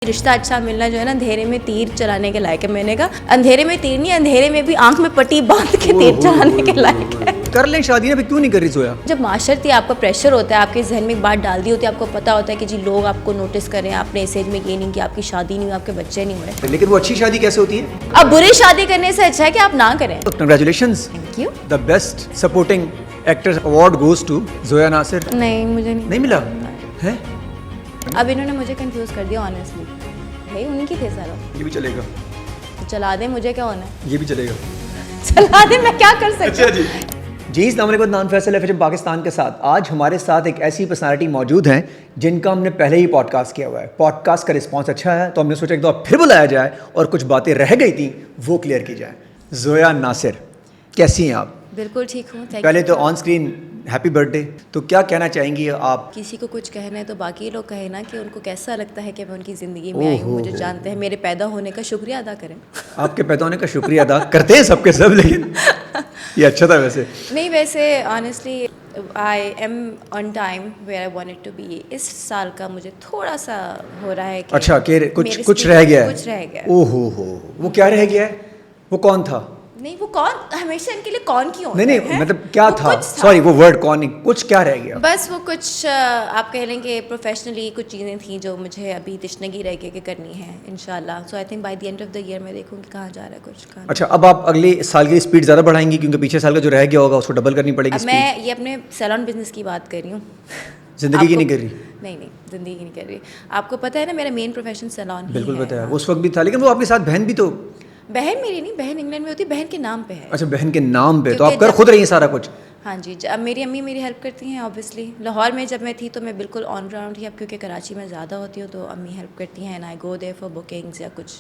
रिश्ता अच्छा मिलना जो है ना, अंधेरे में तीर चलाने के लायक है। मैंने कहा अंधेरे में तीर नहीं, अंधेरे में भी आंख में पट्टी बांध के तीर चलाने के लायक है। कर लें शादी, अभी क्यों नहीं कर रही जोया? जब माशरती आपका प्रेशर होता है, आपके जहन में एक बात डाल दी होती है, आपको पता होता है कि जी लोग आपको नोटिस करें, आपने इस एज में ये नहीं कि आपकी शादी नहीं हुई, आपके बच्चे नहीं हुए। लेकिन वो अच्छी शादी कैसे होती है? अब बुरी शादी करने से अच्छा है कि आप ना करें। Congratulations, thank you. The best supporting actor award goes to Zoya Nasir. नहीं, मुझे नहीं मिला है? अब इन्होंने मुझे कंफ्यूज कर दिया ऑनेस्टली। भाई उनकी थे सारा। ये भी चलेगा, चला दे, मुझे क्या होना है? ये भी चलेगा। चला दे, मैं क्या कर सकती हूँ? जी अस्सलाम वालेकुम, नाम फैसल है पाकिस्तान के साथ। आज हमारे साथ एक ऐसी पर्सनालिटी मौजूद हैं जिनका हमने पहले ही पॉडकास्ट किया हुआ है। पॉडकास्ट का रिस्पांस अच्छा है तो हमने सोचा एक दो फिर बुलाया जाए और कुछ बातें रह गई थी वो क्लियर की जाए। जोया नासिर, कैसी हैं आप? बिल्कुल ठीक हूँ। पहले तो ऑन स्क्रीन हैप्पी बर्थडे। तो क्या कहना चाहेंगी आप? किसी को कुछ कहना है तो बाकी लोग कहे ना कि उनको कैसा लगता है कि मैं उनकी ज़िंदगी में आई हूँ, मुझे जानते हैं, मेरे पैदा होने का शुक्रिया अदा करें। आपके पैदा होने का शुक्रिया अदा करते हैं सबके सब, लेकिन ये अच्छा था वैसे। नहीं, वैसे honestly I am on time where I wanted to be. इस साल का मुझे थोड़ा सा हो रहा है कि अच्छा कि कुछ रह गया है। कुछ रह गया। ओहो हो, वो क्या रह गया है? वो कौन था? नहीं, वो कौन हमेशा इनके लिए कौन क्यों? नहीं, मतलब क्या था? सॉरी, वो वर्ड कौन नहीं, कुछ क्या रह गया? बस वो कुछ आप कह लें कि प्रोफेशनली कुछ चीज़ें थी जो मुझे अभी तशनगी रह गई कि करनी है इंशाल्लाह। So I think by the end of the year मैं देखूँगी कहाँ जा रहा है कुछ कहाँ। अच्छा, अब आप अगले साल की स्पीड ज़्यादा बढ़ाएंगी क्योंकि पीछे साल का जो रह गया होगा उसको डबल करनी पड़ेगी। मैं ये अपने सैलून बिजनेस की बात कर रही हूँ। जिंदगी की नहीं कर रही? नहीं, जिंदगी की नहीं कर रही। आपको पता है ना मेरा मेन प्रोफेशन सैलून। बिल्कुल पता है, उस वक्त भी था। लेकिन वो आपके साथ बहन भी तो? बहन मेरी नहीं, बहन इंग्लैंड में होती, बहन के नाम पे है। अच्छा, बहन के नाम पे, तो आप कर खुद रही हैं सारा कुछ? हाँ जी, अब मेरी अम्मी मेरी हेल्प करती हैं ऑब्वियसली। लाहौर में जब मैं थी तो मैं बिल्कुल ऑन ग्राउंड थी। अब क्योंकि कराची में ज़्यादा होती हूँ तो अम्मी हेल्प करती हैं। And I go there for bookings या कुछ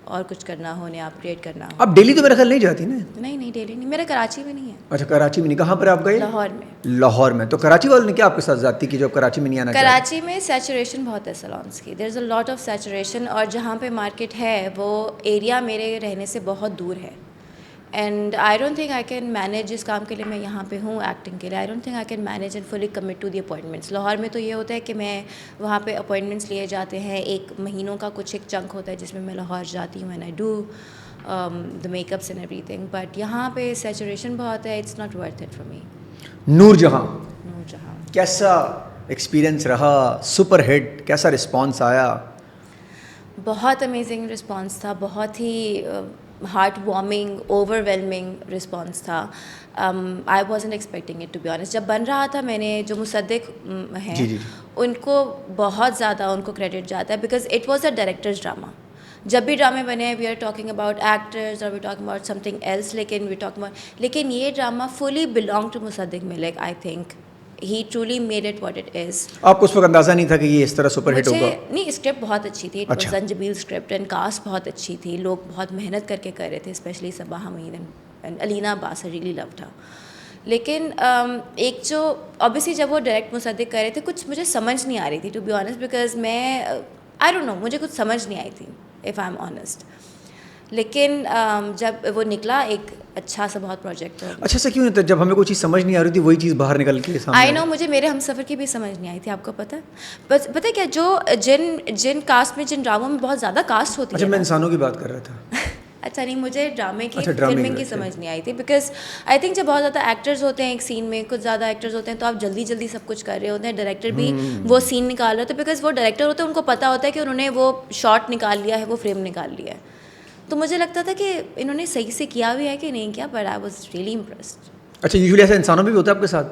और कुछ करना हो, या अपडेट करना हो। अब डेली तो मेरा ख्याल नहीं जाती ना? नहीं, डेली नहीं, मेरा कराची में नहीं है। अच्छा, कराची में नहीं। कहाँ पर आप गए? लाहौर में। लाहौर में। तो कराची वालों ने क्या आपके साथ जाती की जो कराची में नहीं आना? कराची में सैचुरेशन बहुत है सैलून्स की। There is a lot of saturation, और जहाँ पे मार्केट है वो एरिया मेरे रहने से बहुत दूर है। And I don't think I can manage, जिस काम के लिए मैं यहाँ पे हूँ एक्टिंग के लिए, I don't think I can manage and fully commit to the appointments. Lahore में तो ये होता है कि मैं वहाँ पे अपॉइंटमेंट्स लिए जाते हैं, एक महीनों का कुछ एक चंक होता है जिसमें मैं लाहौर जाती हूँ and I do the makeups and everything. But यहाँ पे सैचुरेशन बहुत है, it's not worth it for me. Noorjahan, कैसा एक्सपीरियंस रहा? सुपर हिट, कैसा रिस्पॉन्स आया? बहुत अमेजिंग रिस्पॉन्स था, बहुत ही हार्ट वार्मिंग, ओवरवेलमिंग रिस्पॉन्स था। I wasn't expecting it to be honest. जब बन रहा था, मैंने जो मुसद्दिक हैं जी। उनको बहुत ज़्यादा उनको क्रेडिट जाता है, because it was a director's drama. जब भी ड्रामे बने we are talking about actors और we talking about something else, लेकिन ये drama fully belong to Musaddiq Malik. I think he truly made it what it is. आपको उस वक्त अंदाज़ा नहीं था कि ये इस तरह सुपर हिट होगा? नहीं, स्क्रिप्ट बहुत अच्छी थी। अच्छा। जंजबील स्क्रिप्ट एंड कास्ट बहुत अच्छी थी, लोग बहुत मेहनत करके कर रहे थे, specially Saba Hameed and Alina Abbas, really loved her. लेकिन एक जो ऑब्वियसली जब वो डायरेक्ट मुसद्दिक कर रहे थे, कुछ मुझे समझ नहीं आ रही थी टू बी ऑनेस्ट, बिकॉज मैं आई डोंट नो, मुझे कुछ समझ नहीं आई थी इफ़ आई एम ऑनेस्ट। लेकिन जब वो निकला एक अच्छा सा बहुत प्रोजेक्ट। अच्छा सा क्यों? जब हमें कोई चीज़ समझ नहीं आ रही थी वही चीज़ बाहर निकल के सामने आई नो, मुझे मेरे हमसफ़र की भी समझ नहीं आई थी, आपको पता है? बस पता है क्या, जो जिन कास्ट में, जिन ड्रामों में बहुत ज़्यादा कास्ट होती है। अच्छा, मैं इंसानों की बात कर रहा था। अच्छा नहीं, मुझे ड्रामे की, अच्छा, फिल्मिंग की समझ नहीं आई थी, बिकॉज आई थिंक जब बहुत ज़्यादा एक्टर्स होते हैं एक सीन में, कुछ ज़्यादा एक्टर्स होते हैं तो आप जल्दी जल्दी सब कुछ कर रहे होते हैं। डायरेक्टर भी वो सीन निकाल रहे होते हैं, बिकॉज वो डायरेक्टर होते हैं, उनको पता होता है कि उन्होंने वो शॉट निकाल लिया है, वो फ्रेम निकाल लिया है। तो मुझे लगता था कि इन्होंने सही से किया भी है कि नहीं किया, but I was really impressed. अच्छा, यूजुअली ऐसा इंसानों में भी होता है आपके साथ?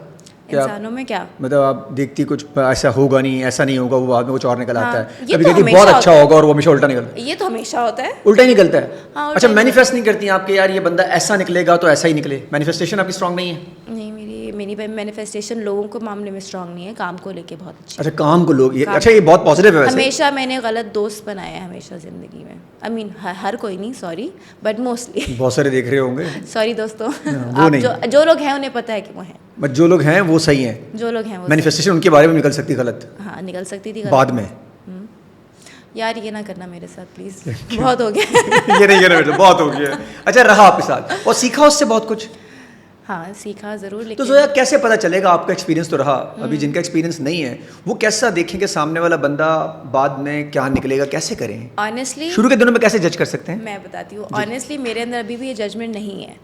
इंसानों में क्या मतलब आप देखती कुछ ऐसा होगा नहीं, ऐसा नहीं होगा, वो बाद में कुछ और निकल आता है। ये कभी तो कहती बहुत अच्छा होगा और वो हमेशा उल्टा निकलता है। ये तो हमेशा होता है, उल्टा ही निकलता है। हाँ, अच्छा, मैनिफेस्ट नहीं करती आपके यार ये बंदा ऐसा निकलेगा तो ऐसा ही निकले? मैनिफेस्टेशन आपकी स्ट्रांग नहीं है? नहीं, मेरी मैनिफेस्टेशन लोगों को मामले में स्ट्रांग नहीं है, काम को लेके बहुत अच्छी। अच्छा, काम को लोग अच्छा, ये बहुत पॉजिटिव है वैसे। हमेशा मैंने गलत दोस्त बनाए हैं हमेशा ज़िंदगी में। आई मीन हर कोई नहीं, सॉरी, बट मोस्टली। बहुत सारे देख रहे होंगे। सॉरी दोस्तों, वो आप नहीं। जो लोग हैं उन्हें पता है कि वो हैं। बट जो लोग हैं वो सही हैं। जो लोग हैं वो मैनिफेस्टेशन उनके बारे में निकल सकती गलत। हाँ, निकल सकती थी बाद में। यार ये ना करना मेरे साथ प्लीज़, बहुत हो गया। ये नहीं करना, बहुत हो गया। अच्छा, रहा आपके साथ और सीखा उससे बहुत कुछ? हाँ सीखा ज़रूर, तो लेकिन जोया कैसे पता चलेगा, आपका एक्सपीरियंस तो रहा, अभी जिनका एक्सपीरियंस नहीं है वो कैसा देखेंगे सामने वाला बंदा बाद में क्या निकलेगा, कैसे करें? ऑनेस्टली शुरू के दिनों में कैसे जज कर सकते हैं? मैं बताती हूँ, ऑनेस्टली मेरे अंदर अभी भी ये जजमेंट नहीं है,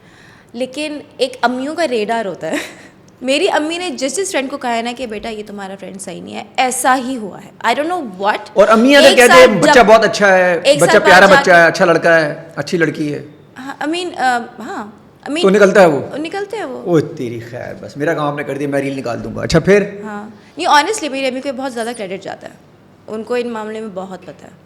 लेकिन एक अम्मियों का रेडार होता है मेरी अम्मी ने जिस फ्रेंड को कहा है ना कि बेटा ये तुम्हारा फ्रेंड सही नहीं है, ऐसा ही हुआ है। I don't know what. और अम्मी अगर कहते हैं बच्चा बहुत अच्छा है, बच्चा प्यारा बच्चा है, अच्छा लड़का है, अच्छी लड़की है, आई मीन तो निकलता है वो, निकलते हैं वो। ओ तेरी खैर, बस मेरा काम आपने कर दिया, मैं रील निकाल दूंगा। अच्छा फिर? हाँ नहीं, ऑनेस्टली मेरी अम्मी को बहुत ज़्यादा क्रेडिट जाता है, उनको इन मामले में बहुत पता है।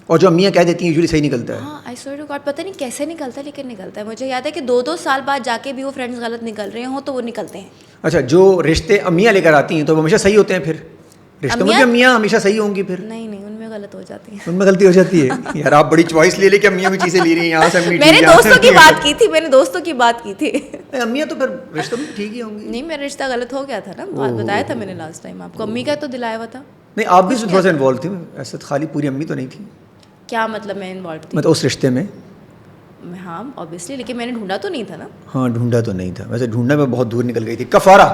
और जो अम्मियाँ कह देती हैं यूजुअली सही निकलता है। हाँ आई स्वेयर टू गॉड, पता नहीं कैसे निकलता है, लेकिन निकलता है। मुझे याद है कि 2-2 साल बाद जाके भी वो फ्रेंड्स गलत निकल रहे हों तो वो निकलते हैं। अच्छा, जो रिश्ते अम्मियाँ लेकर आती हैं तो वो हमेशा सही होते हैं? फिर रिश्तों में भी अम्मियाँ हमेशा सही होंगी? फिर नहीं नहीं, उनमें गलत हो जाती है। उनमें गलती हो जाती है। यार आप बड़ी चॉइस ले लेके अम्मियों की चीज़ें ले रही हैं, यहाँ से अम्मी मैंने दोस्तों की बात की थी, मैंने दोस्तों की बात की थी। अम्मियाँ तो फिर रिश्तों में ठीक ही होंगी। नहीं, मेरा रिश्ता गलत हो गया था ना, बात बताया था मैंने लास्ट टाइम आपको, अम्मी का तो दिलाया हुआ था। नहीं, आप भी थोड़ा सा इन्वॉल्व थी, ऐसा खाली पूरी अम्मी तो नहीं थी। क्या मतलब मैं इन्वॉल्व थी? मतलब उस रिश्ते में? हाँ ऑब्वियसली, लेकिन मैंने ढूंढा तो नहीं था ना। हाँ ढूंढा तो नहीं था, वैसे ढूंढने में बहुत दूर निकल गई थी। कफारा,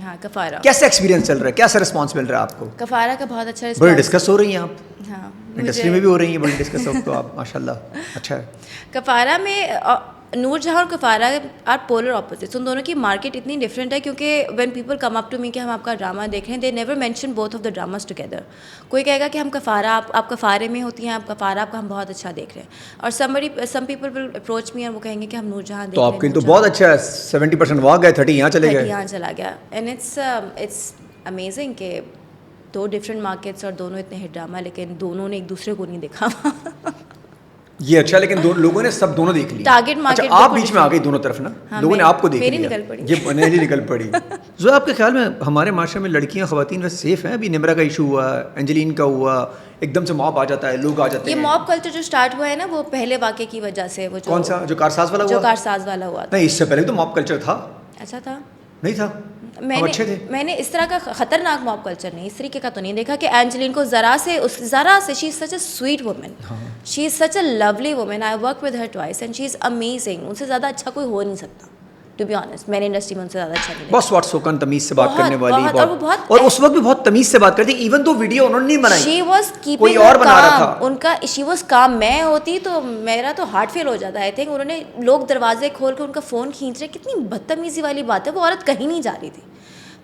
हाँ कफारा, कैसा एक्सपीरियंस चल रहा है, कैसा रिस्पॉन्स मिल रहा है आपको? कफारा का बहुत अच्छा बड़ी रिस्पॉन्स। डिस्कस हो रही हैं आप, हाँ इंडस्ट्री में भी हो रही है बड़ी डिस्कस तो आप माशाल्लाह अच्छा है। कफारा में नूरजहां और कफारा आर पोलर ऑपोजिट्स। उन दोनों की मार्केट इतनी डिफरेंट है क्योंकि when people come up to me कि हम आपका ड्रामा देख रहे हैं, they never mention both of the dramas together. कोई कहेगा कि हम कफारा, आप कफारे में होती हैं, आप कफारा आपका हम बहुत अच्छा देख रहे हैं, और some people will approach me और वो कहेंगे कि हम नूरजहां देख तो रहे हैं। आपके लिए तो बहुत अच्छा है, 70% वहाँ गए, 30 यहाँ चले गए। यहाँ चला गया, एंड इट्स अमेजिंग कि 2 डिफरेंट मार्केट्स और दोनों इतने हिट ड्रामा, लेकिन दोनों ने एक दूसरे को नहीं देखा। ये अच्छा, लेकिन लोगों ने सब दोनों देख लिया। टारगेट मार्केट अच्छा, आप बीच में आ गई दोनों तरफ ना। हाँ, लोगों ने आपको देख मेरी लिया, निकल पड़ी। ये नहीं निकल पड़ी। जो आपके ख्याल में हमारे माशरे में लड़कियां ख़वातीन वैसे सेफ हैं? अभी निमरा का इशू हुआ, एंजेलिन का हुआ, एकदम से मॉब आ जाता है, लोग आ जाते ये हैं। मॉब कल्चर जो स्टार्ट हुआ है ना, वो पहले वाक़े की वजह से। वो कौन सा, जो कारसाज वाला हुआ? जो कारसाज वाला हुआ था। नहीं, इससे पहले तो मॉब कल्चर था। अच्छा था? नहीं था, हम अच्छे थे। मैंने इस तरह का खतरनाक मॉब कल्चर नहीं, इस तरीके का तो नहीं देखा कि एंजेलिन को ज़रा से she is such a sweet woman, she is such a lovely woman, I work with her twice and she is amazing. उनसे ज़्यादा अच्छा कोई हो नहीं सकता, टू बी ऑनेस्ट। मैंने इंडस्ट्री में उनसे ज़्यादा अच्छा नहीं देखा। बहुत स्वाट सोकन तमीज से बात करने वाली, बहुत, और उस वक्त भी बहुत तमीज से बात करती। इवन तो वीडियो उन्होंने नहीं बनाई, शी वाज कीपिंग, कोई और बना रहा था उनका, शी वाज काम। मैं होती तो मेरा तो हार्ट फेल हो जाता। आई थिंक उन्होंने, लोग दरवाजे खोल के उनका फ़ोन खींच रहे, कितनी बदतमीजी वाली बात है। वो औरत कहीं नहीं जा रही थी,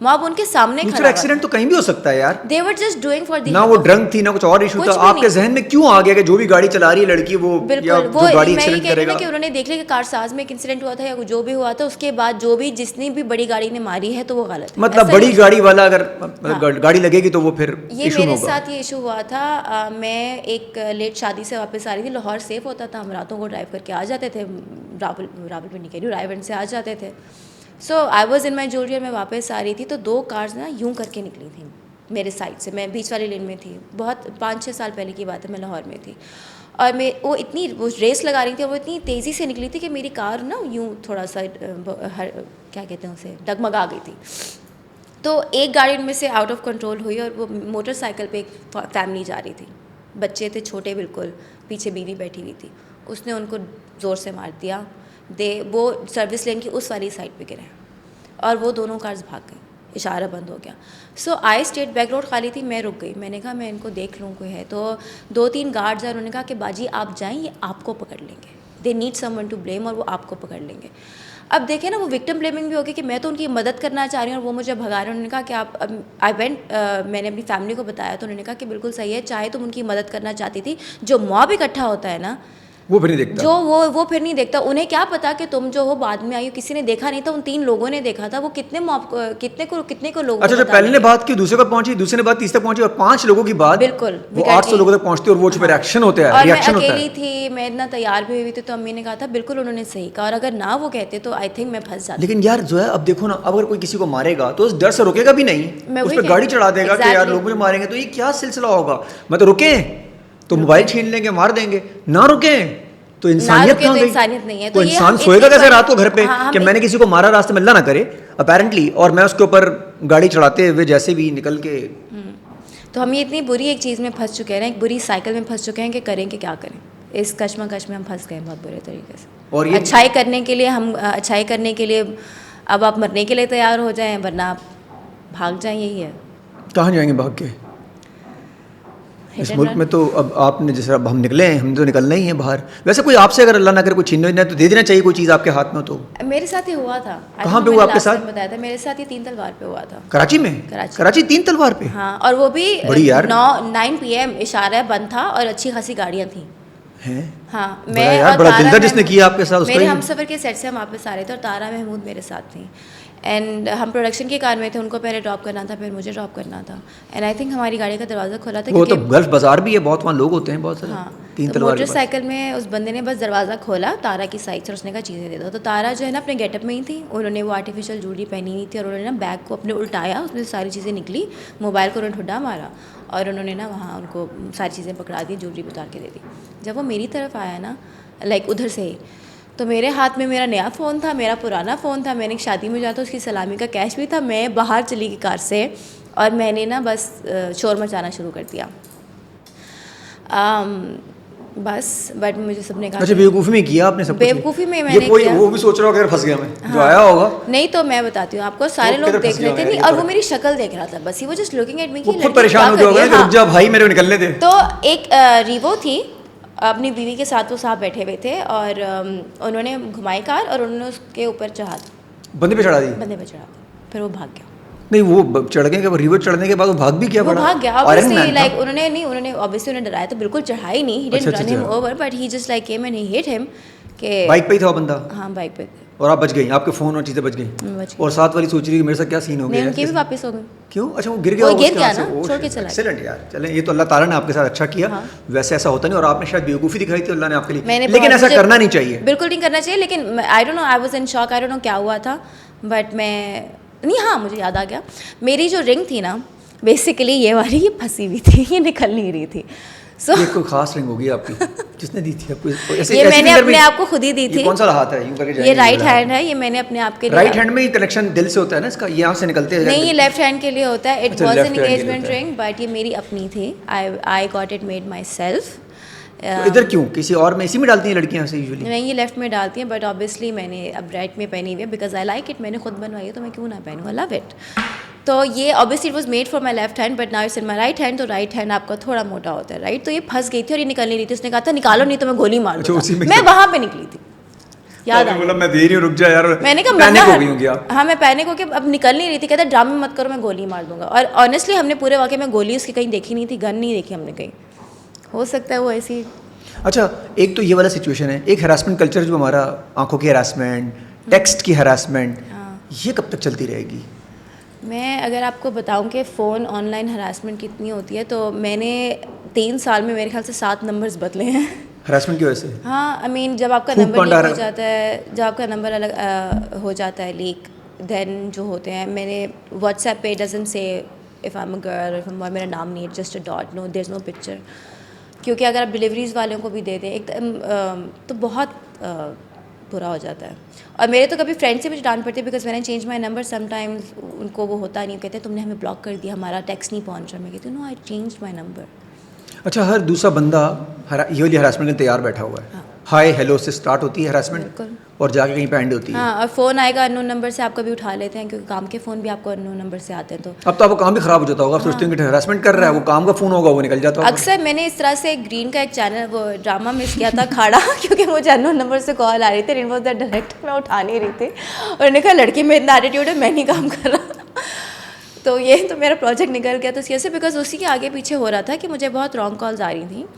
मॉब उनके सामने खड़ा दूसरा एक्सीडेंट तो कहीं भी हो सकता है यार। They were just doing for the, ना वो ड्रंक थी ना कुछ और इशू था। आपके जहन में क्यों आ गया कि जो भी गाड़ी चला रही है लड़की वो, या जो गाड़ी एक्सीडेंट करेगा? कि उन्होंने देख लिया कि कारसाज में एक इंसिडेंट हुआ था या जो भी हुआ था, उसके बाद जो भी जितनी भी बड़ी गाड़ी ने मारी है तो वो गलत है। मतलब बड़ी गाड़ी वाला अगर मतलब गाड़ी लगेगी तो वो फिर ये मेरे साथ ये इशू हुआ था। मैं एक लेट शादी से वापस आ रही थी, लाहौर सेफ होता था, हम रातों को ड्राइव करके आ जाते थे, रावलपिंडी कह रही हूँ, रायगंज से आ जाते थे। सो I was in my jewellery, मैं वापस आ रही थी तो 2 कार्स ना यूं करके निकली थी मेरे साइड से। मैं बीच वाली लेन में थी, बहुत 5-6 साल पहले की बात है, मैं लाहौर में थी, और वो रेस लगा रही थी, और वो इतनी तेज़ी से निकली थी कि मेरी कार ना यूं थोड़ा सा क्या कहते हैं उसे, डगमगा गई थी। तो एक गाड़ी उनमें से आउट ऑफ कंट्रोल हुई और वो मोटरसाइकिल पे एक फैमिली जा रही थी, बच्चे थे छोटे बिल्कुल, पीछे बीवी बैठी हुई थी, उसने उनको ज़ोर से मार दिया। वो सर्विस लेन की उस वाली साइड पे गिरे और वो दोनों कार्स भाग गई, इशारा बंद हो गया। सो आई स्टेट, बैक रोड खाली थी, मैं रुक गई, मैंने कहा मैं इनको देख लूँ कोई है। तो 2-3 गार्ड्स आए, उन्होंने कहा कि बाजी आप जाएं, ये आपको पकड़ लेंगे, they need someone to blame, और वो आपको पकड़ लेंगे। अब देखें ना, वो विक्टिम ब्लेमिंग भी होगी कि मैं तो उनकी मदद करना चाह रही हूँ और वो मुझे भगा रहे हैं। उन्होंने कहा कि आप मैंने अपनी फैमिली को बताया तो उन्होंने कहा कि बिल्कुल सही है, चाहे तुम उनकी मदद करना चाहती थी, जो मॉब इकट्ठा होता है ना, वो फिर नहीं देखता, जो वो फिर नहीं देखता। उन्हें क्या पता कि तुम जो हो बाद में आई हो, किसी ने देखा नहीं था, उन 3 लोगों ने देखा था। वो कितने को लोगों अच्छा, जो पहले ने बात की दूसरे को पहुंची, दूसरे ने बात तीसरे तक पहुंची, और 5 लोगों की बात बिल्कुल वो 800 लोगों तक पहुंचती और वो जो रिएक्शन होता है, और रिएक्शन मैं होता अकेली है। थी, मैं इतना तैयार भी हुई थी, तो अम्मी ने कहा था बिल्कुल उन्होंने सही कहा, और अगर ना वो कहते तो आई थिंक मैं फंस जाती। लेकिन यार जो है, अब देखो ना, अगर कोई किसी को मारेगा तो उस डर से रुकेगा भी नहीं, उस पर गाड़ी चढ़ा देगा कि यार लोग मुझे मारेंगे, तो ये क्या सिलसिला होगा। मतलब रुके तो मोबाइल छीन लेंगे, मार देंगे, ना रुके तो इंसानियत कहाँ गई? इंसानियत नहीं है। तो इंसान सोएगा कैसे रात को घर पे कि मैंने किसी को मारा, रास्ते में अल्लाह ना करे अपेरेंटली, और मैं उसके ऊपर गाड़ी चढ़ाते हुए जैसे भी निकल के। तो हम ये इतनी बुरी एक चीज़ में फंस चुके हैं, एक बुरी साइकिल में फंस चुके हैं कि करें कि क्या करें। इस कश्मकश में हम फंस गए बहुत बुरे तरीके से। और ये अच्छाई करने के लिए अब आप मरने के लिए तैयार हो जाएं वरना आप भाग जाएं, यही है। कहाँ जाएंगे भाग के? Hit इस and मुल्क run। में तो अब आपने जैसे अब हम निकले हैं, हम तो निकलना ही है बाहर। वैसे कोई आपसे अगर अल्लाह ना करे कोई छीनने ना तो दे देना चाहिए कोई चीज़ आपके हाथ में तो। मेरे साथ ही हुआ था। कहाँ पे हुआ आपके साथ? बताया था मेरे साथ, ये 3 तलवार पे हुआ था। कराची में? कराची 3 तलवार पे? हाँ, और वो भी बड़ी यार। 9 PM इशारा बंद था और अच्छी खासी गाड़ियाँ थी। हैं? हाँ, बड़ा मैं यार, और बड़ा तारा दिलदार जिसने किया आपके साथ उसका मेरे ही। हमसफ़र के सेट से हम वापस आ रहे थे और तारा महमूद मेरे साथ थी। एंड हम प्रोडक्शन के कार में थे, उनको पहले ड्रॉप करना था, फिर मुझे ड्रॉप करना था। एंड आई थिंक हमारी गाड़ी का दरवाज़ा खुला था वो तो क्योंकि गल्फ बाजार भी है, बहुत वहाँ लोग होते हैं बहुत सारे। हाँ, 3 तो तलवार के पास। मोटरसाइकिल में उस बंदे ने बस दरवाज़ा खोला तारा की साइड से, उसने कहा चीज़ें दे दो। तो तारा जो है ना अपने गेटअप में ही थी, उन्होंने वो आर्टिफिशियल ज्वेलरी पहनी हुई थी और उन्होंने ना बैग को अपने उल्टाया, उसमें से सारी चीज़ें निकली, मोबाइल को उन्होंने ठुड्डा मारा और उन्होंने ना वहाँ उनको सारी चीज़ें पकड़ा दी, ज्वेलरी उतार के दे दी। जब वो मेरी तरफ आया ना, लाइक उधर से ही, तो मेरे हाथ में मेरा नया फ़ोन था, मेरा पुराना फ़ोन था, मैंने एक शादी में जाया था, उसकी सलामी का कैश भी था। मैं बाहर चली गई कार से और मैंने ना बस शोर मचाना शुरू कर दिया। बस बट मुझे सबने कहा अच्छा, बेवकूफ़ी में किया आपने सब कुछ? बेवकूफ़ी में ये मैंने कोई किया। वो भी सोच रहा होगा फंस गया मैं, जो हाँ। आया होगा। नहीं तो मैं बताती हूँ आपको, सारे वो लोग किधर देख फंस रहे गया थे, मैं, नहीं, ये और तो- वो मेरी शक्ल देख रहा था, बस ही वो जस्ट लुकिंग एट मी वो खुद परेशान हो गया होगा ना कि रुक जा भाई मेरे को निकलने दे। तो एक रीवो थी, अपनी बीवी के साथ वो साहब बैठे हुए थे और उन्होंने घुमाई कार और उन्होंने उसके ऊपर चढ़ा, बंदे पे चढ़ा दी? बंदे पे चढ़ा, फिर वो भाग गया। नहीं, वो चढ़ गए के रिवर चढ़ने के बाद वो भाग भी किया? वो बड़ा भाग गया Iron ऑब्वियसली, Man था। लाइक उन्होंने ऑब्वियसली उन्हें डराया तो बिल्कुल चढ़ा ही नहीं, ही डिडंट अच्छा, रन हिम अच्छा। Over but he just like came and he hit him के बाइक पे ही था वो बंदा? हाँ, बाइक पे थे। और आप बच गई, आपके फ़ोन और चीज़ें बच गई? मैं बच गई। और साथ वाली सोच रही है कि मेरे साथ क्या सीन हो नहीं, गया उनके है? भी वापस हो गए। क्यों? अच्छा, वो गिर गया वो होगा गिर उसके गया हाथ से? ना, ओह, छोड़ के चला गया। एक्सीलेंट यार, चलें, ये तो अल्लाह ताला ने आपके साथ अच्छा किया। हाँ। वैसे ऐसा होता नहीं, और आपने शायद बेवकूफ़ी दिखाई थी अल्लाह ने आपके लिए, मैंने लेकिन बहुत- ऐसा मुझे करना नहीं चाहिए। बिल्कुल नहीं करना चाहिए, लेकिन I don't know, I was in shock, I don't know क्या हुआ था, बट मैं नहीं, हाँ मुझे याद आ गया, मेरी जो रिंग थी ना बेसिकली ये वाली, ये फंसी हुई थी, ये निकल नहीं रही थी। सो ये कोई खास रिंग होगी आपकी जिसने दी थी आपको? ऐसे ये ऐसी मैंने फिंगर अपने भी- आप को खुद ही दी ये थी। कौन सा हाथ है? यूं करके ये जाएंगे, राइट हैंड है, ये मैंने अपने आप के लिए। राइट हैंड में ही कनेक्शन दिल से होता है ना इसका, ये यहाँ से निकलते हैं? नहीं, ये लेफ्ट हैंड के लिए होता है। इट अच्छा, वाज left एन hand के लिए एंगेजमेंट होता है। रिंग बट ये मेरी अपनी थी। I got it made my self. तो इधर क्यों, किसी और में इसी में डालती हैं लड़कियाँ से यूजुअली? मैं ये लेफ्ट में डालती हैं बट ऑब्वियसली मैंने अब राइट में पहनी हुई है बिकॉज आई लाइक इट, मैंने खुद बनवाई है तो मैं क्यों ना पहनूँ, आई लव इट। तो ये obviously it was made for my left hand but now it's in my right hand, तो राइट हैंड आपका थोड़ा मोटा होता है, राइट? तो ये फंस गई थी और ये निकल नहीं रही थी, उसने कहा था निकालो नहीं तो मैं गोली मार अच्छा, दूंगा। उसी में मैं वहाँ पे निकली थी, याद आ बोला मैं दे रही हूँ, रुक जा यार, मैंने कहा पैनिक मना हो गई हूँ क्या? हाँ, मैं पैनिक हो के अब निकल नहीं रही थी, कहता ड्रामे मत करो मैं गोली मार दूंगा। और ऑनेस्टली हमने पूरे वाकई में गोली उसकी कहीं देखी नहीं थी, गन नहीं देखी हमने कहीं, हो सकता है वो ऐसी। अच्छा, एक तो ये वाला सिचुएशन है, एक हरासमेंट कल्चर जो हमारा, आंखों की हरासमेंट, टेक्स्ट की हरासमेंट, ये कब तक चलती रहेगी? मैं अगर आपको बताऊं कि फ़ोन ऑनलाइन हरासमेंट कितनी होती है, तो मैंने 3 साल में मेरे ख्याल से 7 नंबर्स बदले हैं। हरासमेंट की वजह से? हाँ, आई मीन जब आपका खूब नंबर लीक भंडारा। हो जाता है, जब आपका नंबर अलग हो जाता है लीक, देन जो होते हैं, मैंने व्हाट्सएप पे doesn't say if I am a girl, if मेरा नाम नहीं है, just a dot, no there is no picture, क्योंकि अगर आप डिलीवरीज वालों को भी दे दें एकदम तो बहुत बुरा हो जाता है। और मेरे तो कभी फ्रेंड से भी डांट पड़ती है बिकॉज मैंने चेंज माई नंबर, समटाइम्स उनको वो होता नहीं, कहते तुमने हमें ब्लॉक कर दिया, हमारा टेक्स्ट नहीं पहुंच रहा। मैं कहती हूँ no, I change my number. अच्छा, हर दूसरा बंदा ये वाली हरासमेंट में तैयार बैठा हुआ है। हाँ। हाय हेलो से स्टार्ट होती है हरासमेंट बिल्कुल। और जाके कहीं पे एंड होती है। हाँ, और फ़ोन आएगा अननोन नंबर से, आप कभी उठा लेते हैं क्योंकि काम के फ़ोन भी आपको अननोन नंबर से आते हैं। तो अब तो आपका काम भी खराब हो जाता होगा, आप सोचते हैं कि हरासमेंट कर रहा है, वो काम का फ़ोन होगा, वो निकल जाता होगा। अक्सर मैंने इस तरह से ग्रीन का एक चैनल वो ड्रामा मिस किया था खाड़ा क्योंकि मुझे अननोन नंबर से कॉल आ रही थी, इट वाज द डायरेक्टर, मैं उठा नहीं रही थी और उन्होंने कहा लड़की में इतना एटीट्यूड है, मैं नहीं काम कर रहा। तो ये तो मेरा प्रोजेक्ट निकल गया। तो कैसे, बिकॉज उसी के आगे पीछे हो रहा था कि मुझे बहुत रॉन्ग कॉल्स आ रही थी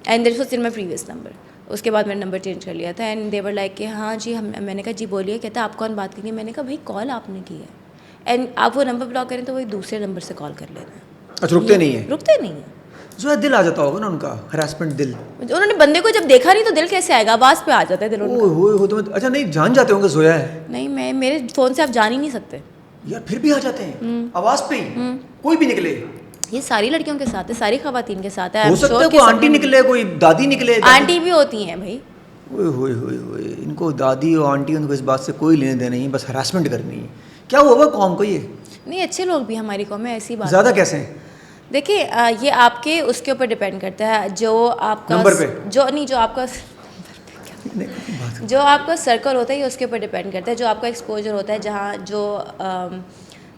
and this was in my previous number. उसके बाद मैंने नंबर चेंज कर लिया था एंड दे वर लाइक कि हाँ जी हम, मैंने कहा जी बोलिए, कहता आप कौन बात करिए, मैंने कहा भाई कॉल आपने की है एंड आप वो नंबर ब्लॉक करें तो वही दूसरे नंबर से कॉल कर लेना है। अच्छा, रुकते नहीं है? रुकते नहीं है। जो दिल आ जाता होगा ना उनका, हरासमेंट दिल। उन्होंने बंदे को जब देखा नहीं तो दिल कैसे आएगा, आवाज़ पे आ जाता है दिल उनका। ओए हो तो अच्छा, नहीं जान जाते होंगे जोया है? नहीं, मैं मेरे फ़ोन से आप जान ही नहीं सकते। यार फिर भी आ जाते हैं आवाज़ पे ही, कोई भी निकले। ये सारी लड़कियों के साथ है, सारी खवातीन के साथ है। हो सकता है कोई आंटी निकले, कोई दादी निकले। आंटी भी होती हैं भाई। ओए होए होए होए, इनको दादी और आंटी, उनको इस बात से कोई लेने देना नहीं, बस हरासमेंट करनी है। क्या हुआ कौम को ये? नहीं, अच्छे लोग भी हमारी कौम में, ऐसी बात ज़्यादा कैसे हैं? देखिए ये आपके उसके ऊपर डिपेंड करता है, जो आपका नंबर पे? जो नहीं, जो आपका जो आपका सर्कल होता है ये उसके ऊपर डिपेंड करता है, जो आपका एक्सपोजर होता है,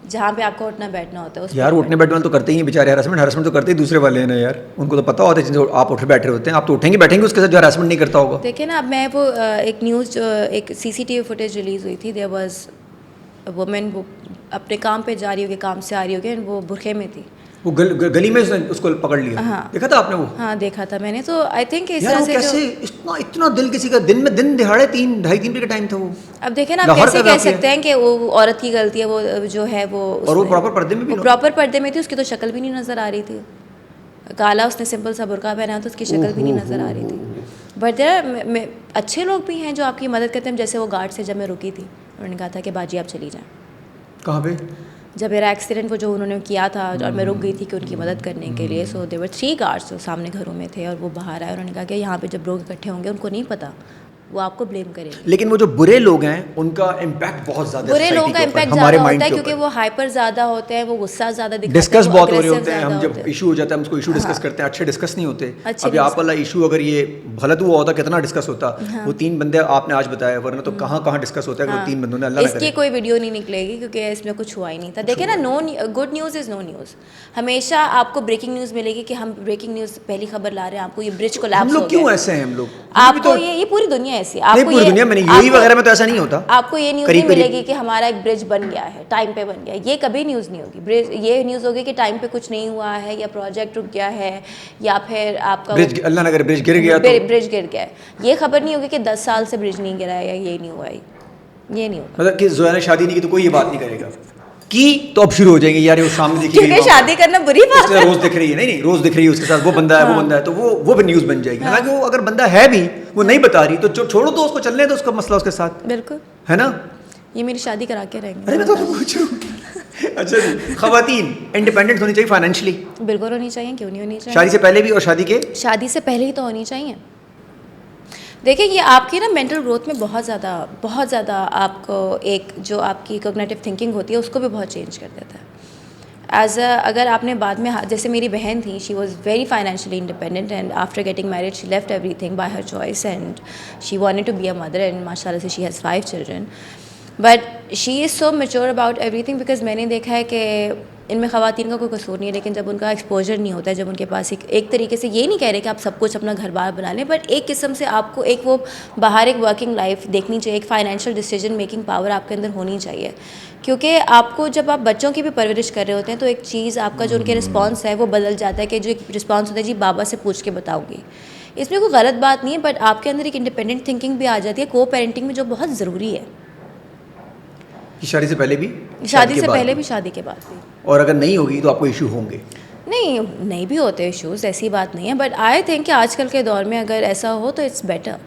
जहाँ पे आपको उठना बैठना होता है उस यार उठने बैठने वाले तो करते ही हैं बेचारे, हरासमेंट तो करते ही दूसरे वाले हैं ना यार, उनको तो पता होता है जिनसे आप उठ बैठे होते हैं, आप तो उठेंगे बैठेंगे उसके साथ जो हरासमेंट नहीं करता होगा। देखिए ना, अब मैं वो एक न्यूज़, एक CCTV फुटेज रिलीज़ हुई थी, देयर वाज अ वुमेन, वो अपने काम पे जा रही होगी, काम से आ रही होगी, वो बुरखे में थी, वो गली में उसको पकड़ लिया। हाँ। देखा था आपने वो? हाँ देखा था मैंने, तो आई थिंक इस यार तरह वो से कैसे इतना दिल किसी का दिन दिहाड़े 3-2:30 बजे का टाइम था वो। अब देखें ना, आप लाहौर कैसे का कह वाकया। सकते हैं कि वो औरत की गलती है, वो जो है वो और वो प्रॉपर पर्दे में भी वो प्रॉपर पर्दे में थी, उसकी तो शक्ल भी नहीं नज़र आ रही थी, काला उसने सिंपल सा बुरका पहना तो उसकी शक्ल भी नहीं नज़र आ रही थी। बट देयर अच्छे लोग भी हैं जो आपकी मदद करते हैं, जैसे वो गार्ड से जब मैं रुकी थी, उन्होंने कहा था कि बाजी आप चली जाएँ। कहाँ पे? जब मेरा एक्सीडेंट वो जो उन्होंने किया था और मैं रुक गई थी कि उनकी मदद करने के लिए, सो देवर 3 गार्ड्स जो सामने घरों में थे, और वो बाहर आए, उन्होंने कहा कि यहाँ पे जब लोग इकट्ठे होंगे उनको नहीं पता, वो आपको ब्लेम करेंगे। लेकिन वो जो बुरे लोग हैं उनका इम्पैक्ट बहुत ज़्यादा है बुरे लोगों society का के ऊपर, इम्पैक्ट हमारे ज़्यादा माइंड होता है के क्योंकि ऊपर। वो हाइपर ज़्यादा होते हैं, वो गुस्सा ज़्यादा दिखाते हैं, डिस्कस वो बहुत हो रहे aggressive होते हैं, हम ज़्यादा जब होते हैं। इशू हो जाता है हम उसको इशू डिस्कस हाँ। करते हैं, अच्छे डिस्कस नहीं होते। अच्छे अभी नहीं आप वाला इशू अगर ये गलत हुआ होता कितना डिस्कस होता, वो 3 बंदे आपने आज बताया, वरना तो कहाँ कहाँ डिस्कस होता है कि वो 3 बंदों ने, अल्लाह ना इसकी करे। कोई वीडियो नहीं निकलेगी क्योंकि इसमें कुछ हुआ ही नहीं था। देखिए ना, good news is no news. हमेशा आपको ब्रेकिंग न्यूज़ मिलेगी कि हम ब्रेकिंग न्यूज़ पहली खबर ला रहे हैं, आपको ये ब्रिज कोलैप्स हम हो लोग क्यों गया। ऐसे हैं हम लोग? आपको ये पूरी दुनिया ऐसी है। नहीं, आपको पूरी दुनिया में नहीं, यूएई वगैरह में तो ऐसा नहीं होता। आपको ये न्यूज़ नहीं करीब-करीब। मिलेगी कि हमारा एक ब्रिज बन गया है, टाइम पे बन गया है, ये कभी न्यूज़ नहीं होगी। ब्रिज ये न्यूज़ होगी कि टाइम पे कुछ नहीं हुआ है, या प्रोजेक्ट रुक गया है, या फिर आपका ब्रिज, अल्लाह ना करे ब्रिज गिर गया तो ब्रिज गिर गया है। ये खबर नहीं होगी कि 10 साल से ब्रिज नहीं गिरा है, या ये नहीं हुआ है, ये नहीं होगा। मतलब कि जोया ने शादी नहीं की तो कोई ये बात नहीं करेगा कि तो अब शुरू हो जाएंगे यार वो सामने दिखी क्योंकि शादी करना बुरी बात है। रोज दिख रही है, नहीं रोज दिख रही है उसके साथ वो बंदा है, वो बंदा है, तो वो भी न्यूज़ बन जाएगी। हालांकि वो अगर बंदा है भी, वो नहीं बता रही तो छोड़ो, तो उसको चलने दो, उसका मसला उसके साथ, बिल्कुल है ना। ये मेरी शादी करा के रहेंगे। अरे मैं तो पूछ रहा हूँ। अच्छा जी, खवातीन इंडिपेंडेंट होनी चाहिए फाइनेंशियली? बिल्कुल होनी चाहिए, क्यों नहीं होनी चाहिए। शादी से पहले भी और शादी से पहले ही तो होनी चाहिए। देखिए, ये आपकी ना मेंटल ग्रोथ में बहुत ज़्यादा आपको एक जो आपकी कॉग्निटिव थिंकिंग होती है उसको भी बहुत चेंज कर देता है। अगर आपने बाद में, जैसे मेरी बहन थी, she was very financially independent, and after getting married she left everything by her choice, and she wanted to be a mother, and माशाल्लाह से she has 5 children, but she is so mature about everything, because मैंने देखा है कि इनमें ख़वातीन का कोई कसूर नहीं है, लेकिन जब उनका एक्सपोजर नहीं होता है, जब उनके पास एक तरीके से, ये नहीं कह रहे कि आप सब कुछ अपना घर बार बना लें, बट एक किस्म से आपको एक वो बाहर एक वर्किंग लाइफ देखनी चाहिए, एक फाइनेंशियल डिसीजन मेकिंग पावर आपके अंदर होनी चाहिए, क्योंकि आपको जब आप बच्चों की भी परवरिश कर रहे होते हैं तो एक चीज़ आपका जो उनके रिस्पॉन्स है वो बदल जाता है, कि जो एक रिस्पॉन्स होता है जी बाबा से पूछ के बताऊँगी, इसमें कोई गलत बात नहीं है, बट आपके अंदर एक इंडिपेंडेंट थिंकिंग भी आ जाती है, को पेरेंटिंग में, जो बहुत ज़रूरी है। शादी से पहले भी, शादी से पहले भी, शादी के बाद भी। और अगर नहीं होगी तो आपको इशू होंगे? नहीं भी होते इश्यूज़, ऐसी बात नहीं है, बट आई थिंक कि आजकल के दौर में अगर ऐसा हो तो it's better,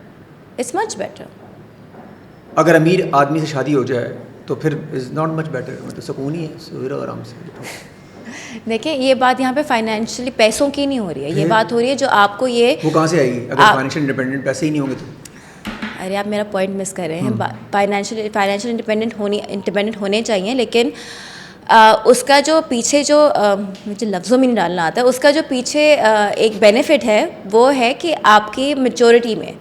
it's much better. अगर अमीर आदमी से शादी हो जाए तो फिर इज़ नॉट मच बेटर, मतलब सुकून ही है, सो रहो आराम से। देखिए, ये बात यहाँ पे फाइनेंशियली पैसों की नहीं हो रही है, ये बात हो रही है जो आपको ये, वो कहाँ से आएगी अगर फाइनेंशियल इंडिपेंडेंट पैसे ही नहीं होंगे तो? अरे आप मेरा पॉइंट मिस कर रहे हैं। फाइनेंशियल इंडिपेंडेंट होने चाहिए, लेकिन उसका जो पीछे जो मुझे लफ्ज़ों में नहीं डालना आता, उसका जो पीछे एक बेनिफिट है वो है कि आपकी मैच्योरिटी में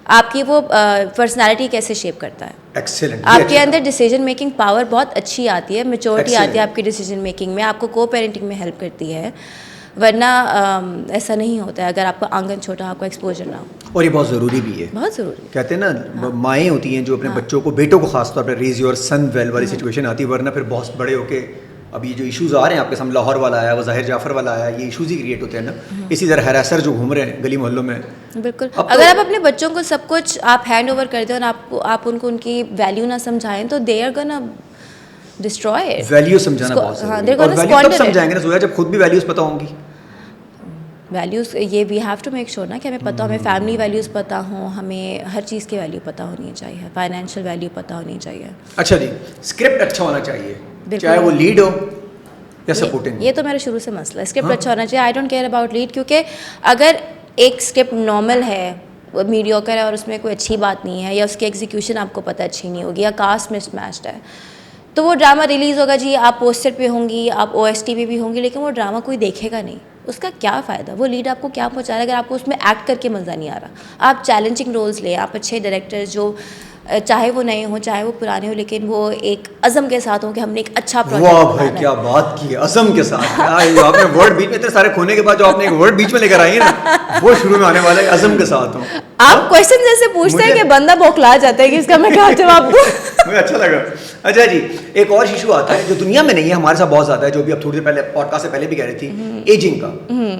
आपकी वो पर्सनालिटी कैसे शेप करता है। एक्सीलेंट। आपके अंदर डिसीजन मेकिंग पावर बहुत अच्छी आती है, मैच्योरिटी आती है आपकी डिसीजन मेकिंग में, आपको को पेरेंटिंग में हेल्प करती है, वरना ऐसा नहीं होता है अगर आपका आंगन छोटा, आपको एक्सपोजर ना हो। और ये बहुत ज़रूरी भी है, बहुत ज़रूरी। कहते हैं ना, माएँ होती हैं जो अपने बच्चों को, बेटों को खासतौर पर रेज योर सन वेल वाली सिचुएशन आती है, वरना फिर बहुत बड़े होके अब ये जो इश्यूज़ आ रहे हैं आपके सामने, लाहौर वाला आया, वो जाहिर जाफ़र वाला आया, ये इश्यूज़ ही क्रिएट होते हैं ना, इसी तरह हैरासर जो घूम रहे हैं गली मोहल्लों में। बिल्कुल, अगर आप अपने बच्चों को सब कुछ आप हैंड ओवर कर दें और आप उनको उनकी वैल्यू ना समझाएं तो they are gonna destroy it. Value समझाना बहुत ज़रूरी है, और वैल्यू तब समझाएंगे ना जोया जब खुद भी वैल्यूज़ पता होंगी। वैल्यूज़, ये we have to make sure ना कि हमें पता हो, हमें फैमिली वैल्यूज़ पता हो, हमें हर चीज़ की वैल्यू पता होनी चाहिए, फाइनेंशियल वैल्यू पता होनी चाहिए। अच्छा जी, स्क्रिप्ट अच्छा होना चाहिए, चाहे वो लीड हो या सपोर्टिंग। ये तो मेरा शुरू से मसला है, स्क्रिप्ट अच्छा होना चाहिए। I don't care about lead, क्योंकि अगर एक स्क्रिप्ट नॉर्मल है, मीडियोकर है और उसमें कोई अच्छी बात नहीं है, या उसकी एग्जीक्यूशन आपको पता अच्छी नहीं होगी, या कास्ट मिसमैच्ड है, तो वो ड्रामा रिलीज़ होगा जी, आप पोस्टर पे होंगी, आप OST पे भी होंगी, लेकिन वो ड्रामा कोई देखेगा नहीं, उसका क्या फ़ायदा? वो लीड आपको क्या पहुँचा रहा है अगर आपको उसमें एक्ट करके मज़ा नहीं आ रहा? आप चैलेंजिंग रोल्स लें, आप अच्छे डायरेक्टर्स जो चाहे वो नए हों चाहे वो पुराने हों, लेकिन वो एक अज़म के साथ हों कि हमने एक अच्छा प्रोजेक्ट वाह भाई क्या बात की है, असम के साथ क्या ये आपने वर्ड बीच में इतने सारे खोने के बाद जो आपने एक वर्ड बीच में लेकर आई है ना, वो शुरू में आने वाला है असम के साथ हो। आप क्वेश्चन ऐसे पूछते हैं कि बंदा बौखला जाता है कि इसका मैं क्या जवाब दूं। मुझे अच्छा लगा। अच्छा जी, एक और इशू आता है जो दुनिया में नहीं है, हमारे साथ बहुत ज्यादा है, जो भी अब थोड़ी देर पहले पॉडकास्ट से पहले भी कह रही थी, एजिंग का।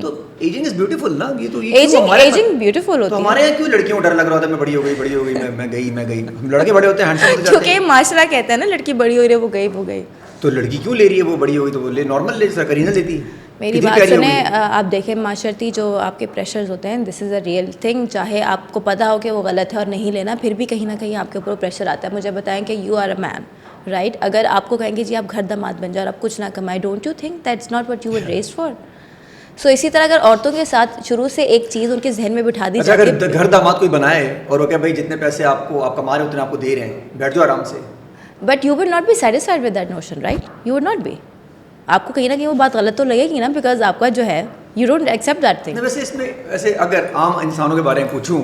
तो एजिंग इज ब्यूटीफुल ना, ये तो एजिंग ब्यूटीफुल होती तो है। हमारे यहाँ क्यों लड़कियों को डर लग रहा था मैं बड़ी हो गई मैं गई। हम लड़के बड़े होते हैं हैंडसम होते जाते क्योंकि हैं। माशरा कहता है ना लड़की बड़ी हो रही है वो गई। तो लड़की क्यों ले रही है, वो बड़ी हो गई तो वो ले नॉर्मल ले करीना लेती है। मेरी कितनी बात प्यारी हो सुने, गई। आप देखें माशरती जो आपके प्रेशर्स होते हैं, this is a real thing. चाहे आपको पता हो कि वो गलत है और नहीं लेना, फिर भी कहीं ना कहीं आपके ऊपर प्रेशर आता है। मुझे बताएं कि you are a man, right? अगर आपको कहेंगे जी आप घर दामाद बन जाओ और आप कुछ ना कमाए, don't you think that's not what you were raised for? So इसी तरह अगर औरतों के साथ शुरू से एक चीज़ उनके जहन में बिठा दी अच्छा, जाती अगर घर दामाद कोई बनाए और वो क्या भाई जितने पैसे आपको आप कमा रहे हो उतने आपको दे रहे हैं, बैठ जाओ आराम से, but you will not be satisfied with that notion, right? You will not be. आपको कहीं ना कहीं वो बात गलत तो लगेगी ना, बिकॉज आपका जो है you don't accept that thing. वैसे इसमें वैसे अगर आम इंसानों के बारे में पूछूं,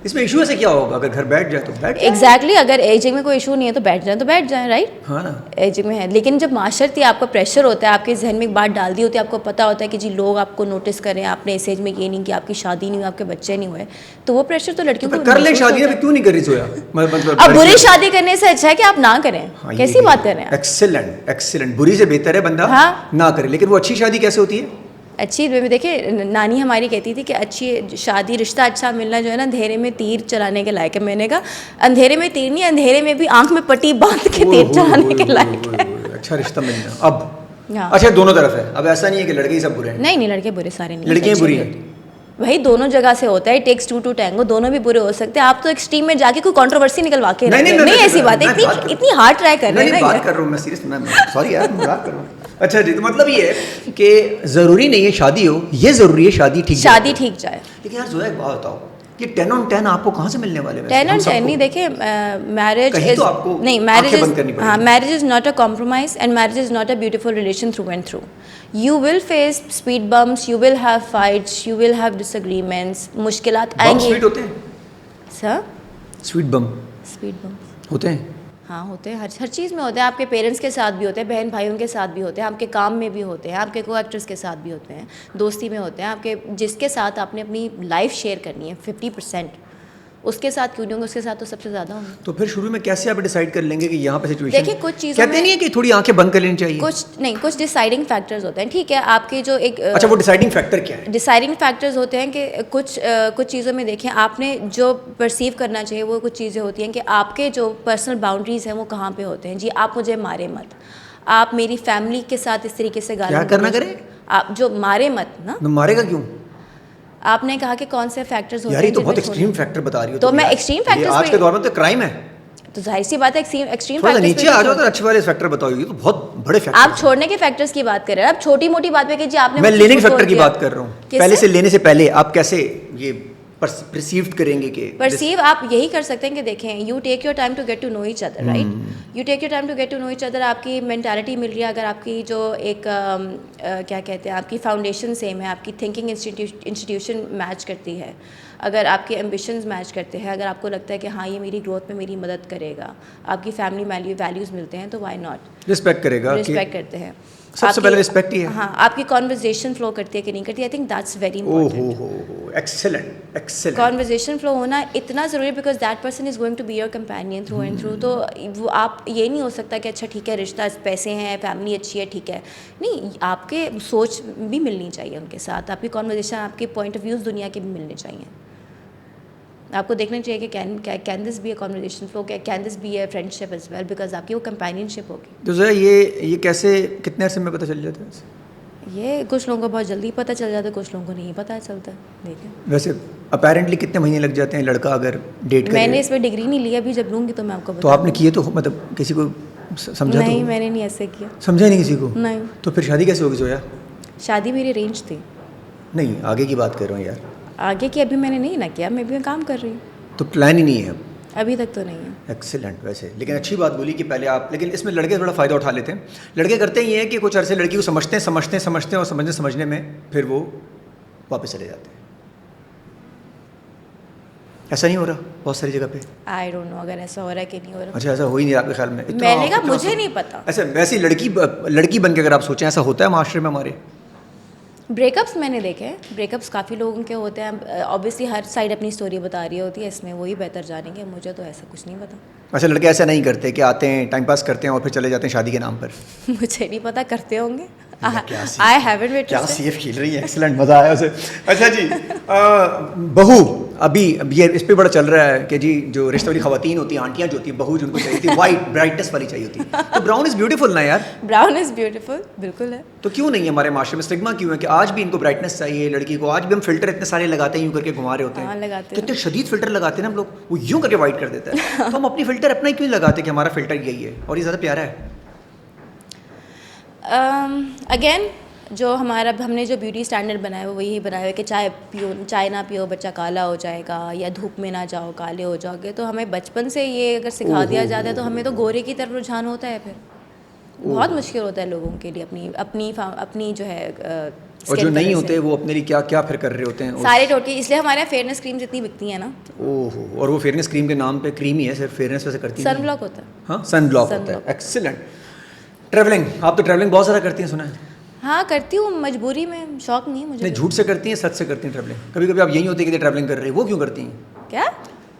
इसमें इशू ऐसे क्या होगा? अगर घर बैठ जाए तो बैठ जाए। एग्जैक्टली, अगर एजिंग में कोई इशू नहीं है तो बैठ जाए, राइट? हाँ ना। एजिंग में है, लेकिन जब माशरती आपका प्रेशर होता है, आपके जहन में एक बात डाल दी होती है, आपको पता होता है कि जी लोग आपको नोटिस करें, आपने इस एज में ये नहीं कि आपकी शादी नहीं हुई, आपके बच्चे नहीं हुए, तो वो प्रेशर तो लड़कियों को कर ले महसूस शादी, होता अभी है। क्यों नहीं कर रही सोया? मतलब अब बुरी शादी करने से अच्छा है कि आप ना करें। हाँ, कैसी बात कर रहे हैं? एक्सीलेंट। बुरी से बेहतर है बंदा हाँ। ना करे, लेकिन वो अच्छी शादी कैसे होती है? अच्छी देखिए, नानी हमारी कहती थी कि अच्छी शादी, रिश्ता अच्छा मिलना जो है ना, अंधेरे में तीर चलाने के लायक है। मैंने कहा अंधेरे में तीर नहीं, अंधेरे में भी आंख में पट्टी बांध के तीर चलाने के लायक है। अच्छा रिश्ता मिलना अब। हाँ। अच्छा, दोनों तरफ है, अब ऐसा नहीं है कि लड़के ही सब बुरे हैं। नहीं, लड़के बुरे सारे नहीं, लड़कियां अच्छे बुरी भी हैं। होते। भाई दोनों जगह से होता है, टेक्स टू टू टैंगो, दोनों भी बुरे हो सकते हैं। आप तो एक्सट्रीम में जाके कोई कंट्रोवर्सी निकलवा के नहीं ऐसी बात है, इतनी हार्ड ट्राई कर रहे हैं ना। बात कर रहा हूँ मैं सीरियस, मैं सॉरी यार, मजाक कर रहा हूँ। अच्छा जी, तो मतलब ये है कि जरूरी नहीं है शादी हो, ये जरूरी है शादी ठीक जाए। लेकिन यार जोया एक बात बताओ, कि 10 on 10 आपको कहाँ से मिलने वाले हैं? 10 on 10 नहीं, देखिए मैरिज इज नहीं, marriage is not a compromise and marriage is not a beautiful relation through and through. You will face speed bumps, you will have fights, you will have disagreements, मुश्किलात आएंगी। Sweet होते हैं sir? Sweet बम होते हैं। हाँ होते हैं, हर चीज़ में होते हैं। आपके पेरेंट्स के साथ भी होते हैं, बहन भाइयों के साथ भी होते हैं, आपके काम में भी होते हैं, आपके को एक्टर्स के साथ भी होते हैं, दोस्ती में होते हैं, आपके जिसके साथ आपने अपनी लाइफ शेयर करनी है 50%, उसके साथ क्यों नहीं होंगे, उसके साथ तो सबसे ज़्यादा होंगे। तो फिर शुरू में कैसे आप डिसाइड कर लेंगे कि यहाँ पे सिचुएशन? देखिए कुछ चीज़ों कहते नहीं है कि थोड़ी आंखें बंद कर लेनी चाहिए? कुछ डिसाइडिंग फैक्टर्स होते हैं, ठीक है? आपके जो एक अच्छा, वो डिसाइडिंग फैक्टर क्या है? डिसाइडिंग फैक्टर्स होते हैं कि कुछ चीज़ों में देखें, आपने जो परसीव करना चाहिए वो कुछ चीज़ें होती हैं कि आपके जो पर्सनल बाउंड्रीज़ हैं वो कहाँ पे होते हैं। जी आप मुझे मारे मत, आप मेरी फैमिली के साथ इस तरीके से क्या करना करें? आप जो मारे मत ना। मारेगा क्यों? आपने कहा कि कौन से फैक्टर्स होते हैं? यार ये तो बहुत एक्सट्रीम फैक्टर बता रही हो। तो मैं एक्सट्रीम फैक्टर्स आज के दौर में तो क्राइम है। तो जाहिर सी बात है एक्सट्रीम थोड़ा फैक्टर्स नीचे आ जाओ तो अच्छे वाले फैक्टर बताओ, ये तो बहुत बड़े फैक्टर। आप छोड़ने के फैक्टर्स की बात कर रहे हैं, आप छोटी मोटी बात पे कीजिए। आपने मैं लेने के फैक्टर की बात कर रहा हूँ, पहले से लेने से पहले आप कैसे ये परसीव करेंगे कि परसीव आप यही कर सकते हैं कि देखें, you take your time to get to know each other, right? You take your time to get to know each other. आपकी मेंटालिटी मिल रही है, अगर आपकी जो एक क्या कहते हैं, आपकी फाउंडेशन सेम है, आपकी थिंकिंग इंस्टीट्यूशन मैच करती है, अगर आपके एम्बिशंस मैच करते हैं, अगर आपको लगता है कि हाँ ये मेरी ग्रोथ में मेरी मदद करेगा, आपकी फैमिली वैल्यूज़ मिलते हैं, तो वाई नॉट? रिस्पेक्ट करेगा, रिस्पेक्ट करते हैं। सबसे पहले रिस्पेक्ट ही है। हाँ, आपकी कॉन्वर्जेशन फ्लो करती है कि नहीं करती? I think that's very important. Excellent. Conversation flow होना इतना ज़रूरी है, because that person is going to be your companion through and through. तो वो आप ये नहीं हो सकता कि अच्छा ठीक है रिश्ता पैसे हैं, फैमिली अच्छी है, ठीक है, नहीं, आपके सोच भी मिलनी चाहिए उनके साथ, आपकी कॉन्वर्जेशन, आपके पॉइंट ऑफ व्यूज़ दुनिया के भी मिलने चाहिए। आपको देखना चाहिए कि can this be a conversation flow, can this be a friendship as well, because आपकी वो कंपेनियनशिप होगी। तो ज़रा ये कैसे कितने अरसे में पता चल जाता है? ये कुछ लोगों को बहुत जल्दी पता चल जाता है, कुछ लोगों को नहीं पता चलता। देखिए वैसे अपेरेंटली कितने महीने लग जाते हैं लड़का अगर डेट करे? मैंने इसमें डिग्री नहीं ली, अभी जब लूँगी तो मैं आपको तो आपने किए तो मतलब किसी को समझा? नहीं, मैंने नहीं ऐसे किया। समझा नहीं किसी को? नहीं। तो फिर शादी कैसे होगी जोया? शादी मेरी अरेंज थी। नहीं, आगे की बात कर रहा हूँ यार। आगे की अभी मैंने नहीं ना किया, मैं भी काम कर रही हूँ। तो प्लान ही नहीं है अभी तक तो नहीं है। एक्सीलेंट। वैसे लेकिन अच्छी बात बोली कि पहले आप, लेकिन इसमें लड़के थोड़ा फ़ायदा उठा लेते हैं। लड़के करते ही हैं कि कुछ अरसे लड़की को समझते हैं और समझने में फिर वो वापस चले जाते हैं। ऐसा नहीं हो रहा बहुत सारी जगह पे? आई डोंट नो अगर ऐसा हो रहा है कि नहीं हो रहा। अच्छा, ऐसा हो ही नहीं रहा आपके ख्याल में? मैंने कहा मुझे नहीं पता। ऐसे वैसी लड़की बन के अगर आप सोचें, ऐसा होता है माशरे में हमारे? ब्रेकअप्स मैंने देखे हैं, ब्रेकअप्स काफ़ी लोगों के होते हैं। ऑब्वियसली हर साइड अपनी स्टोरी बता रही होती है, इसमें वही बेहतर जानेंगे, मुझे तो ऐसा कुछ नहीं पता। अच्छा, लड़के ऐसा नहीं करते कि आते हैं टाइम पास करते हैं और फिर चले जाते हैं शादी के नाम पर? मुझे नहीं पता, करते होंगे। क्या आई हैवंट विटनेस्ड। क्या सीएफ खेल रही है, एक्सीलेंट, मज़ा आया उसे। अच्छा जी, बहू अभी ये इस पे बड़ा चल रहा है कि जी जो रिश्ते वाली खवातीन होती हैं, आंटियाँ जो होती हैं, बहू जिनको चाहिए थी वाइट ब्राइटनेस वाली चाहिए होती है, तो ब्राउन इज़ ब्यूटीफुल ना यार। ब्राउन इज़ ब्यूटीफुल, बिल्कुल है। तो क्यों नहीं है हमारे माशरे में स्टिग्मा क्यों है कि आज भी इनको ब्राइटनेस चाहिए लड़की को? आज भी हम फिल्टर इतने सारे लगाते हैं, यूँ करके घुमा रहे होते हैं। हाँ, लगाते कितने शदीद फिल्टर लगाते हैं ना हम लोग, वो यूँ करके वाइट कर देता है। तो हम अपनी फिल्टर अपना ही क्यों लगाते कि हमारा फिल्टर यही है और ये ज़्यादा प्यारा है? अगेन जो हमारा हमने जो ब्यूटी स्टैंडर्ड बनाया है वो यही बनाया है कि चाय ना पियो बच्चा काला हो जाएगा, या धूप में ना जाओ काले हो जाओगे। तो हमें बचपन से ये अगर सिखा दिया जाता है तो हमें तो गोरे की तरफ रुझान होता है, फिर बहुत मुश्किल होता है लोगों के लिए अपनी जो है और जो नहीं होते वो अपने लिए क्या क्या फिर कर रहे होते हैं सारे टोटके। इसलिए हमारे यहाँ फेयरनेस क्रीम्स इतनी बिकती हैं ना। ओहो, और वो फेयरनेस क्रीम के नाम पे क्रीम ही है, सिर्फ फेयरनेस वैसे करती है। सन ब्लॉक होता है। हाँ, सन ब्लॉक होता है। एक्सीलेंट। ट्रैवलिंग, आप तो ट्रैवलिंग बहुत ज़्यादा करती हैं सुना है? हाँ करती हूँ, मजबूरी में, शौक नहीं मुझे। नहीं, झूठ से करती हैं सच से करती हैं ट्रैवलिंग? कभी कभी आप यही होती है कि ट्रैवलिंग कर रही है, वो क्यों करती हैं? क्या?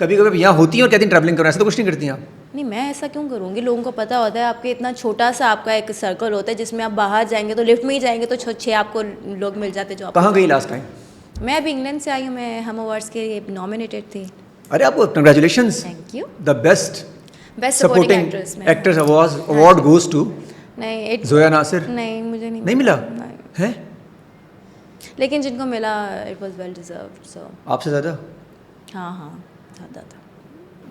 कभी कभी यहाँ होती हैं और कहती हैं ट्रैवलिंग करो, ऐसा तो कुछ नहीं करती हैं आप? नहीं, मैं ऐसा क्यों करूँगी? लोगों को पता होता है, आपके इतना छोटा सा आपका एक सर्कल होता है जिसमें आप बाहर जाएंगे तो लिफ्ट में ही जाएंगे तो 6 आपको लोग मिल जाते जो। कहाँ गई लास्ट टाइम? मैं अभी इंग्लैंड से आई हूँ, मैं हम अवार्ड्स के लिए नॉमिनेटेड थी। अरे आपको congratulations, thank you. The best supporting actress award goes to नहीं जोया नासिर। नहीं, मुझे नहीं मिला है, लेकिन जिनको मिला इट वाज वेल डिजर्व्ड। सो आपसे ज़्यादा? हाँ ज़्यादा था।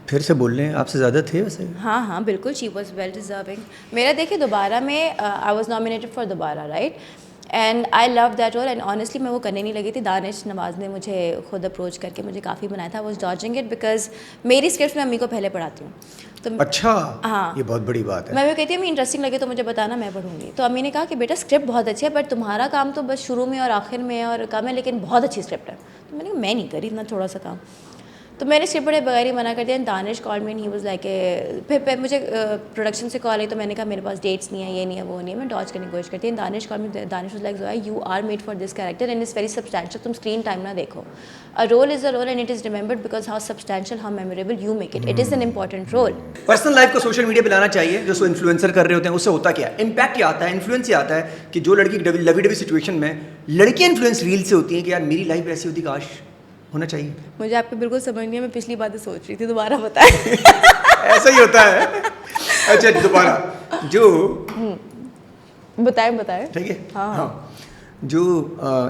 फिर से बोल रहे हैं, आपसे ज़्यादा थे वैसे? हाँ बिल्कुल, शी वॉज वेल डिजर्विंग। मेरा देखिए दोबारा में I was nominated for Dobara, right, and I love that role. And honestly मैं वो करने नहीं लगी थी, दानिश नवाज ने मुझे खुद अप्रोच करके मुझे काफ़ी बनाया था। I was dodging it because मेरी स्क्रिप्ट मैं अम्मी को पहले पढ़ाती हूँ तो। अच्छा, हाँ, ये बहुत बड़ी बात है। मैं वो कहती हूँ इंटरेस्टिंग लगे तो मुझे बताना, मैं पढ़ूंगी। तो अम्मी ने कहा कि बेटा स्क्रिप्ट बहुत अच्छी है बट तुम्हारा काम तो बस शुरू में और आखिर में और कम है, लेकिन बहुत अच्छी स्क्रिप्ट है। तो मैंने कहा मैं नहीं करी इतना थोड़ा सा काम, तो मैंने स्क्रिप्ट पढ़े बगैर ही मना कर दिया। दानिश कॉल में ही वाज लाइक फिर मुझे प्रोडक्शन से कॉल आई तो मैंने कहा मेरे पास डेट्स नहीं है, ये नहीं है, वो नहीं है, मैं डॉज करने की कोशिश करती हूँ। दानिश कॉल में, Danish was like Zoya you are made for this character and is very substantial, तुम स्क्रीन टाइम ना देखो, a role is a role and it is remembered because how substantial how memorable you make it, it is an important role. Personal life को social media पे लाना चाहिए, जो influencer कर रहे होते हैं उससे होता क्या है? इम्पैक्ट ये आता है, इन्फ्लुएंस ये आता है कि जो लड़की लवी डवी सिचुएशन में लड़कियां इन्फ्लुएंस रील से होती हैं कि यार मेरी लाइफ ऐसी होती, काश होना चाहिए। मुझे आपको बिल्कुल समझ नहीं है, मैं पिछली बातें सोच रही थी, दोबारा बताएं। ऐसा ही होता है। अच्छा दोबारा जो बताएं ठीक है। हाँ। जो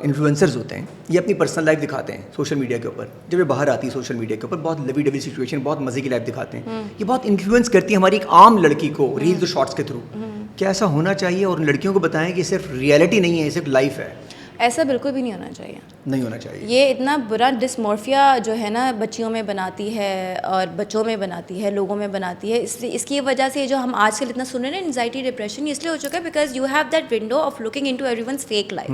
इन्फ्लुएंसर्स होते हैं ये अपनी पर्सनल लाइफ दिखाते हैं सोशल मीडिया के ऊपर, जब ये बाहर आती है सोशल मीडिया के ऊपर बहुत लवी डवी सिचुएशन, बहुत मजे की लाइफ दिखाते हैं, ये बहुत इन्फ्लुएंस करती है हमारी एक आम लड़की को रील्स और शॉर्ट्स के थ्रू। क्या ऐसा होना चाहिए और लड़कियों को बताएं कि सिर्फ रियलिटी नहीं है, ये सिर्फ लाइफ है? ऐसा बिल्कुल भी नहीं होना चाहिए, नहीं होना चाहिए। ये इतना बुरा डिस्मॉर्फिया जो है ना बच्चियों में बनाती है और बच्चों में बनाती है, लोगों में बनाती है। इसलिए इसकी वजह से जो हम आजकल इतना सुन रहे हैं एंजाइटी डिप्रेशन, इसलिए हो चुका है because you have that window of looking into everyone's fake life.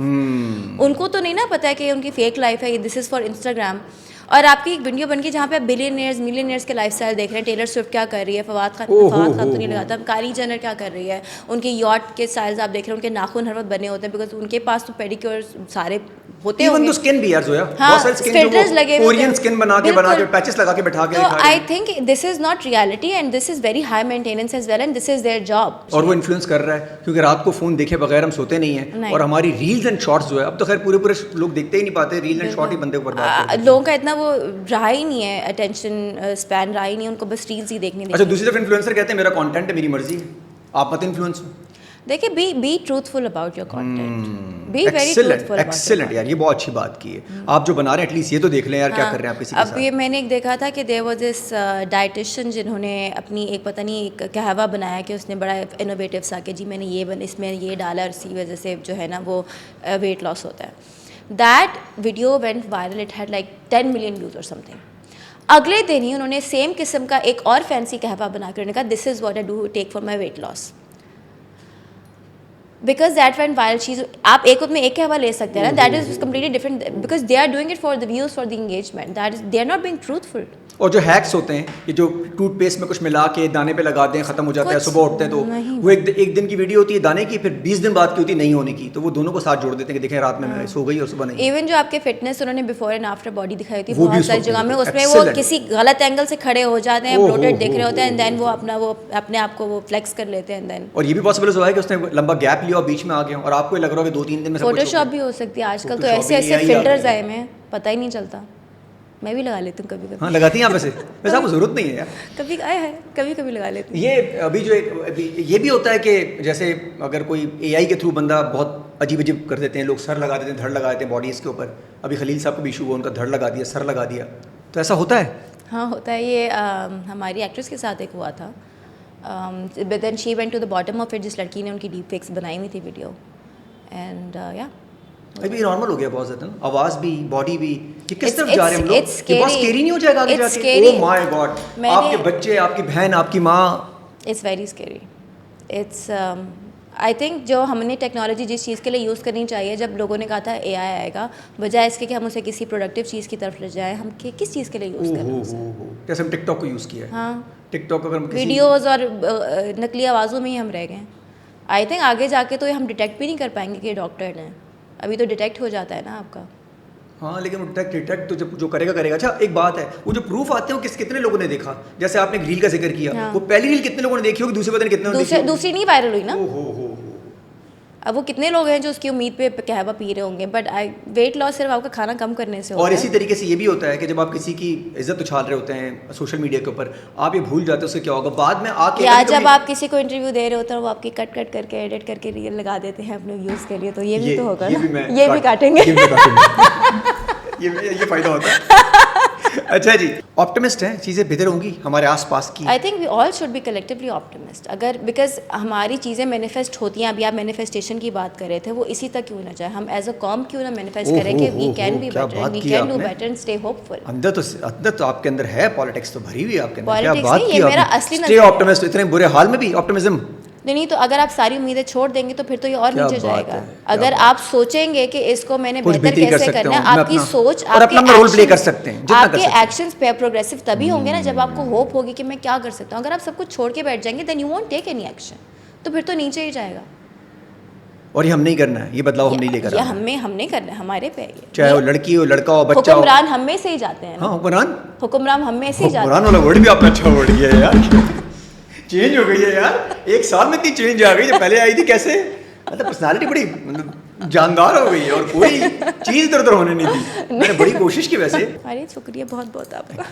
उनको तो नहीं ना पता है कि उनकी फेक लाइफ है, दिस इज़ फॉर इंस्टाग्राम। और आपकी एक वीडियो बन के जहाँ पे आप बिलियनियर्स मिलियनियर्स के लाइफस्टाइल देख रहे हैं, टेलर स्विफ्ट क्या कर रही है, फवाद खान तो नहीं लगाता, काइली जेनर क्या कर रही है, उनके यॉट के स्टाइल्स आप देख रहे हैं, उनके नाखून हर वक्त बने होते हैं बिकॉज उनके पास तो पेडिक्योर सारे होते हैं। इवन तो स्किन भी यार जोया, हाँ, बहुत सारे स्किन फिल्टर्स लगे हुए कोरियन स्किन बना के पैचेस लगा के बैठा के दिखा रहे हैं। I think this is not reality and this is very high maintenance as well and this is their job. और वो इन्फ्लुएंस कर रहा है क्योंकि रात को फोन देखे बगैर हम सोते नहीं हैं, और हमारी रील्स एंड शॉर्ट्स जो है, अब तो खैर पूरे लोग देखते ही नहीं पाते, रील एंड शॉर्ट ही बंदे को बर्बाद। लोगों का इतना वो रहा ही नहीं है, अटेंशन स्पैन रहा ही नहीं, उनको बस रील्स ही देखनी। अच्छा, दूसरी तरफ इन्फ्लुएंसर कहते हैं मेरा कंटेंट है, मेरी मर्जी, आप मत इन्फ्लुएंस हो। देखिए be truthful about your content, be very truthful. Excellent यार, ये बहुत अच्छी बात की है। आप जो बना रहे हैं एटलीस्ट ये तो देख लें यार, क्या कर रहे हैं आप किसी के साथ। अब ये मैंने एक देखा था कि देयर वाज दिस डाइटिशियन जिन्होंने अपनी एक पता नहीं एक कहवा बनाया कि उसने बड़ा इनोवेटिव सा कि जी मैंने ये इसमें ये डाला और इसी वजह से जो है ना वो वेट लॉस होता है। That video went viral, it had like 10 million views और समथिंग। अगले दिन ही उन्होंने सेम किस्म का एक और फैंसी कहवा बना कर उन्होंने कहा this is what I do take for my weight loss. Because that one viral चीज़ आप एक में एक के हवा ले सकते हैं ना, that is completely different because they are doing it for the views for the engagement, that is they are not being truthful. और जो हैक्स होते हैं, ये जो टूथपेस्ट में कुछ मिला के दाने पे लगा दें, खत्म हो जाता है, सुबह उठते हैं तो वो एक दिन की वीडियो होती है दाने की, फिर 20 दिन बाद की होती है नहीं होने की, तो वो दोनों को साथ जोड़ देते हैं कि देखें रात में मैं सो गई और सुबह नहीं। इवन जो आपके फिटनेस उन्होंने बिफोर एंड आफ्टर बॉडी दिखाई थी वो भी बहुत सारी उसको जगह में, उसमें वो excellent। किसी गलत एंगल से खड़े हो जाते हैं, ओहो, ब्लोटेड दिख रहे होते हैं, ओहो, एंड देन वो अपने आप को वो फ्लेक्स कर लेते हैं, देन और ये भी पॉसिबल हुआ है कि उसने लंबा गैप लिया और बीच में आ गया और आपको ये लग रहा है कि 2-3 दिन में सब कुछ हो फोटोशॉप गया। भी हो सकती है आजकल तो, Photoshop ऐसे भी ऐसे AI आ फिल्टर्स गए आए हैं पता ही नहीं चलता। मैं भी लगा लेती हूँ कभी कभी। हाँ लगाती हैं आप वैसे आपको ज़रूरत नहीं है यार। कभी आए है कभी कभी लगा लेती हूँ। ये अभी जो अभी ये भी होता है कि जैसे अगर कोई AI के थ्रू बंदा बहुत अजीब अजीब कर देते हैं लोग, सर लगा देते हैं, धड़ लगा देते हैं बॉडीज़ के ऊपर। अभी खलील साहब को भी इशू हुआ, उनका धड़ लगा दिया, सर लगा दिया, तो ऐसा होता है? हाँ होता है, ये हमारी एक्ट्रेस के साथ एक हुआ था, but then she went to the bottom of it, जिस लड़की ने उनकी डीप फेक्स बनाई हुई थी वीडियो, एंड या अभी नॉर्मल हो गया बहुत ज़्यादा, आवाज़ भी, बॉडी भी, ये किस तरफ It's- जा रहे हैं हम लोग? it's ये बहुत scary. स्केरी नहीं हो जाएगा आगे It's जाके? scary. ओह माय गॉड, आपके बच्चे, आपकी बहन, आपकी माँ। It's very scary. It's I think जो हमने टेक्नोलॉजी जिस चीज़ के लिए यूज़ करनी चाहिए, जब लोगों ने कहा था AI आएगा, बजाय इसके कि हम उसे किसी प्रोडक्टिव चीज़ की तरफ ले जाएं, हम किस चीज़ के लिए यूज़ कर रहे हैं उसे? जैसे हम टिकटॉक को यूज़ किया है। हाँ, टिकटॉक अगर हम किसी वीडियोस और नकली आवाज़ों में ही हम रह गए। आई थिंक आगे जाके तो ये हम डिटेक्ट भी नहीं कर पाएंगे कि ये डॉक्टर हैं। अभी तो डिटेक्ट हो जाता है ना आपका। हाँ लेकिन डिटेक्ट तो जब जो करेगा करेगा। अच्छा एक बात है, वो जो प्रूफ आते हैं वो कितने लोगों ने देखा? जैसे आपने रील का जिक्र किया, हाँ। वो पहली रील कितने लोगों ने देखी होगी, दूसरी पता नहीं कितने लोगों ने देखी होगी? दूसरी नहीं वायरल हुई ना। ओहो। अब वो कितने लोग हैं जो उसकी उम्मीद पे कहवा पी रहे होंगे, बट वेट लॉस सिर्फ आपका खाना कम करने से होता और है। इसी तरीके से ये भी होता है कि जब आप किसी की इज्जत उछाल रहे होते हैं सोशल मीडिया के ऊपर, आप ये भूल जाते हो उससे क्या होगा बाद में आके। या जब आप किसी को इंटरव्यू दे रहे होते हैं वो आपकी कट करके एडिट करके रील लगा देते हैं अपने व्यूज के लिए, तो ये भी तो होगा ना, ये भी काटेंगे। ये फायदा होता है। अच्छा जी, ऑप्टिमिस्ट हैं, चीज़ें बेहतर होंगी हमारे आसपास की? I think we all should be collectively optimist. अगर बिकॉज हमारी चीज़ें मैनिफेस्ट होती हैं, अभी आप मैनिफेस्टेशन की बात कर रहे थे, वो इसी तक क्यों ना जाए, हम एज अ कॉम क्यों ना मैनिफेस्ट करें कि we can be better, we can do better and stay hopeful. अंदर तो आपके अंदर है, पॉलिटिक्स तो भरी हुई है आपके अंदर। क्या Politics बात नहीं, की ये मेरा आपने? असली स्टे नज़रिया है। ऑप्टिमिस्ट, इतने बुरे हाल में भी ऑप्टिमिज्म। नहीं तो अगर आप सारी उम्मीदें छोड़ देंगे तो फिर तो ये और क्या नीचे बात जाएगा। है, क्या अगर बात आप सोचेंगे कि इसको मैंने कुछ बेहतर बेहतरी कर कैसे सकता करना है, हूँ, मैं आपकी अपना- सोच, और अपना आपके रोल प्ले actions- कर सकते हैं, जितना कर आपके सकते हैं। एक्शंस पे प्रोग्रेसिव तभी होंगे ना जब आपको होप होगी कि मैं क्या कर सकता हूँ। अगर आप सब कुछ छोड़ के बैठ जाएंगे then you won't take any action, तो फिर तो नीचे ही जाएगा। और ये हम नहीं करना है, ये बदलाव हम नहीं लेकर ये आना है। हम नहीं करना है, हमारे पे है ये। चाहे वो लड़की हो, लड़का हो, बच्चा हो। हुक्मरान हम में से ही जाते हैं ना। हाँ हुक्मरान। हुक्मरान हम में से ही जाते हुक्मरान हैं। वाला वर्ड भी आपने अच्छा वर्ड किया है यार। चेंज हो गई है यार, एक साल में इतनी चेंज आ गई, जो पहले आई थी कैसे, मतलब पर्सनालिटी बड़ी मतलब जानदार हो गई है और कोई चीज़ इधर उधर होने नहीं दी। मैंने बड़ी कोशिश की वैसे। अरे शुक्रिया बहुत बहुत आपका।